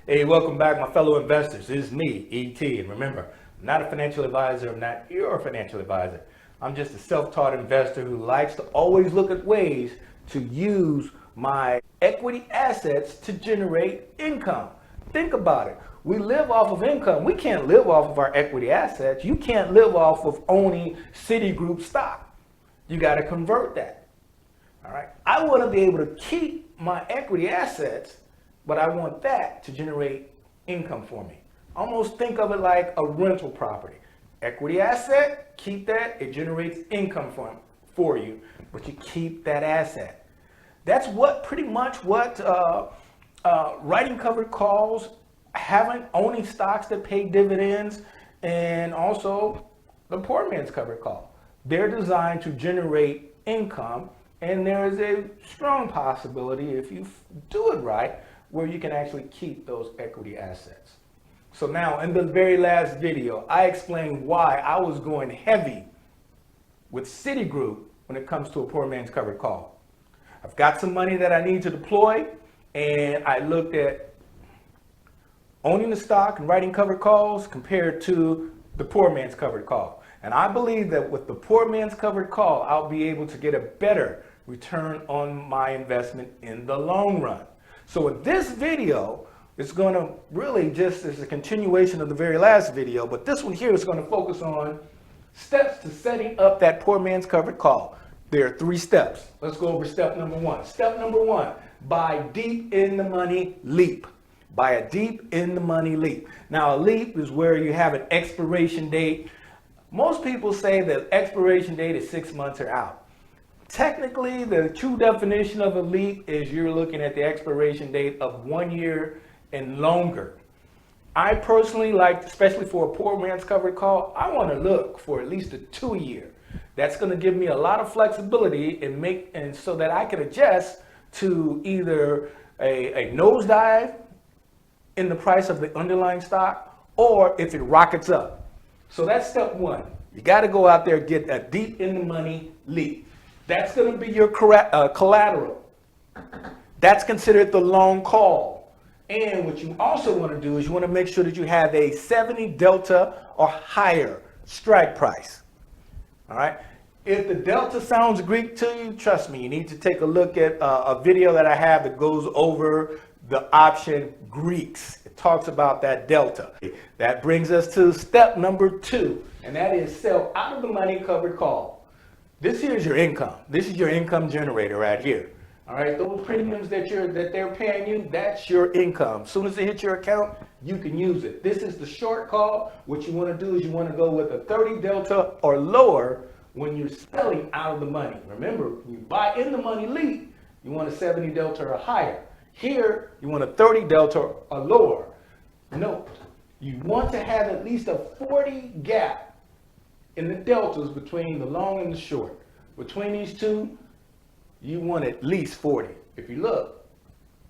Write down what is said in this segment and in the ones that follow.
Hey, welcome back, my fellow investors. This is me, E.T. And remember, I'm not a financial advisor. I'm not your financial advisor. I'm just a self-taught investor who likes to always look at ways to use my equity assets to generate income. Think about it. We live off of income. We can't live off of our equity assets. You can't live off of owning CitiGroup stock. You got to convert that. All right. I want to be able to keep my equity assets, but I want that to generate income for me. Almost think of it like a rental property. Equity asset, keep that, it generates income for you, but you keep that asset. That's pretty much what writing covered calls, owning stocks that pay dividends, and also the poor man's covered call. They're designed to generate income, and there is a strong possibility, if you do it right, where you can actually keep those equity assets. So now, in the very last video, I explained why I was going heavy with CitiGroup when it comes to a poor man's covered call. I've got some money that I need to deploy, and I looked at owning the stock and writing covered calls compared to the poor man's covered call. And I believe that with the poor man's covered call, I'll be able to get a better return on my investment in the long run. So in this video, it's going to really just as a continuation of the very last video, but this one here is going to focus on steps to setting up that poor man's covered call. There are 3 steps. Let's go over step number 1. Step number 1, buy deep in the money leap. Buy a deep in the money leap. Now a leap is where you have an expiration date. Most people say the expiration date is 6 months or out. Technically, the true definition of a leap is you're looking at the expiration date of 1 year and longer. I personally like, especially for a poor man's covered call, I want to look for at least a 2-year. That's going to give me a lot of flexibility and so that I can adjust to either a nosedive in the price of the underlying stock, or if it rockets up. So that's step 1. You got to go out there and get a deep in the money leap. That's going to be your collateral. That's considered the long call. And what you also want to do is you want to make sure that you have a 70 delta or higher strike price. All right. If the delta sounds Greek to you, trust me, you need to take a look at a video that I have that goes over the option Greeks. It talks about that delta. That brings us to step number 2, and that is sell out of the money covered call. This here is your income. This is your income generator right here. All right, those premiums that they're paying you, that's your income. As soon as it hits your account, you can use it. This is the short call. What you want to do is you want to go with a 30 delta or lower when you're selling out of the money. Remember, when you buy in the money leap, you want a 70 delta or higher. Here, you want a 30 delta or lower. Note, you want to have at least a 40 gap in the deltas between the long and the short. Between these two, you want at least 40. If you look,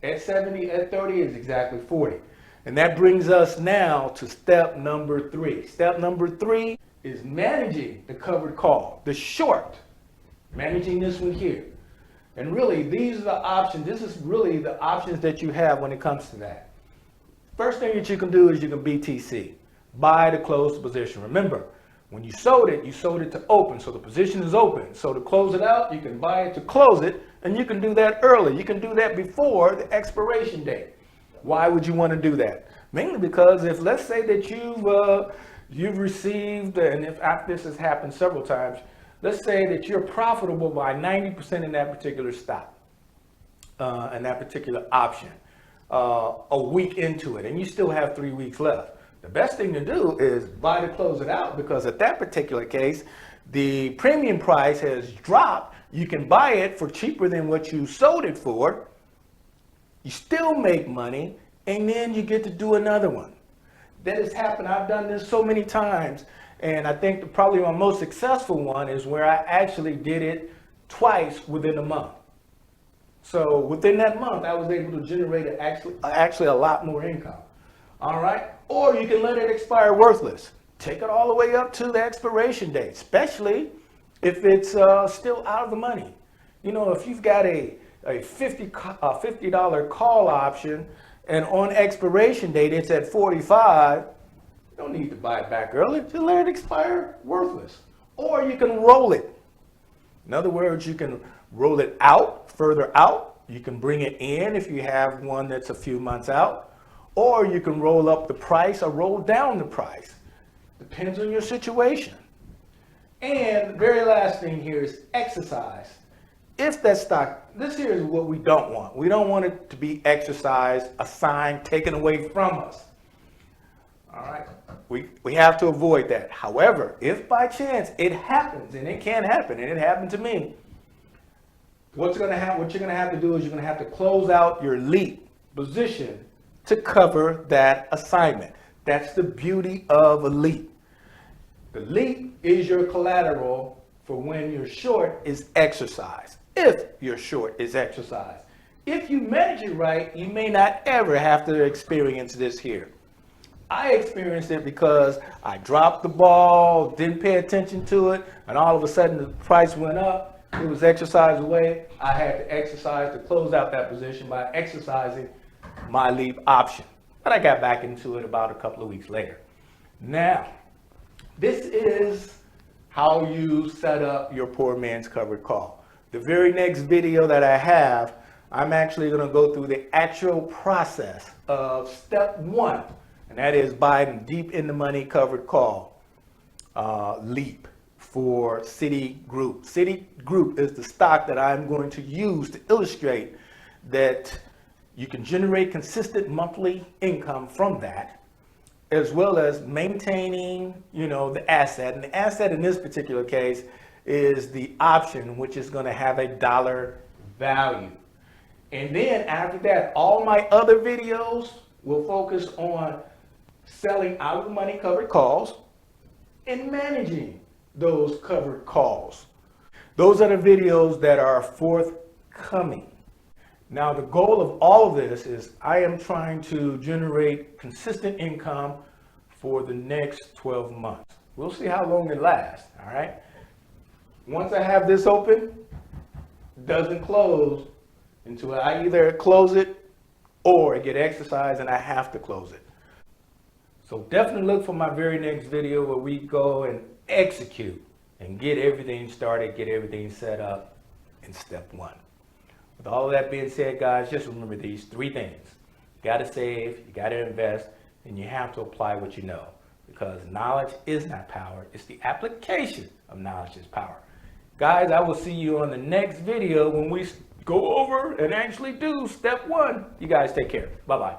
at 70, at 30 is exactly 40. And that brings us now to step number 3. Step number 3 is managing the covered call, the short, managing this one here. And really, these are the options. This is really the options that you have when it comes to that. First thing that you can do is you can BTC, buy to close the position. Remember, when you sold it to open, so the position is open. So to close it out, you can buy it to close it, and you can do that early. You can do that before the expiration date. Why would you want to do that? Mainly because if, let's say that you've received, and if this has happened several times, let's say that you're profitable by 90% in that particular stock, and that particular option, a week into it, and you still have 3 weeks left. The best thing to do is buy to close it out, because at that particular case, the premium price has dropped. You can buy it for cheaper than what you sold it for. You still make money, and then you get to do another one. That has happened. I've done this so many times, and I think probably my most successful one is where I actually did it twice within a month. So within that month, I was able to generate actually a lot more income. All right. Or you can let it expire worthless. Take it all the way up to the expiration date, especially if it's still out of the money. You know, if you've got a $50 call option and on expiration date it's at 45, you don't need to buy it back early. Just let it expire worthless. Or you can roll it. In other words, you can roll it out, further out. You can bring it in if you have one that's a few months out. Or you can roll up the price or roll down the price. Depends on your situation. And the very last thing here is exercise. If that stock, this here is what we don't want. We don't want it to be exercised, assigned, taken away from us. All right, we have to avoid that. However, if by chance it happens, and it can happen, and it happened to me, what you're gonna have to do is you're gonna have to close out your LEAP position to cover that assignment. That's the beauty of a LEAP. The LEAP is your collateral for when your short is exercised. If your short is exercised. If you manage it right, you may not ever have to experience this here. I experienced it because I dropped the ball, didn't pay attention to it, and all of a sudden the price went up. It was exercised away. I had to exercise to close out that position by exercising my LEAP option. But I got back into it about a couple of weeks later. Now, this is how you set up your poor man's covered call. The very next video that I have, I'm actually going to go through the actual process of step 1. And that is buying deep in the money covered call, LEAP, for CitiGroup. CitiGroup is the stock that I'm going to use to illustrate that you can generate consistent monthly income from that, as well as maintaining, the asset. And the asset in this particular case is the option, which is going to have a dollar value. And then after that, all my other videos will focus on selling out of the money covered calls and managing those covered calls. Those are the videos that are forthcoming. Now, the goal of all of this is I am trying to generate consistent income for the next 12 months. We'll see how long it lasts, all right? Once I have this open, it doesn't close until I either close it or get exercised and I have to close it. So definitely look for my very next video where we go and execute and get everything started, get everything set up in step 1. With all of that being said, guys, just remember these 3 things. You got to save, you got to invest, and you have to apply what you know. Because knowledge is not power. It's the application of knowledge is power. Guys, I will see you on the next video when we go over and actually do step 1. You guys take care. Bye-bye.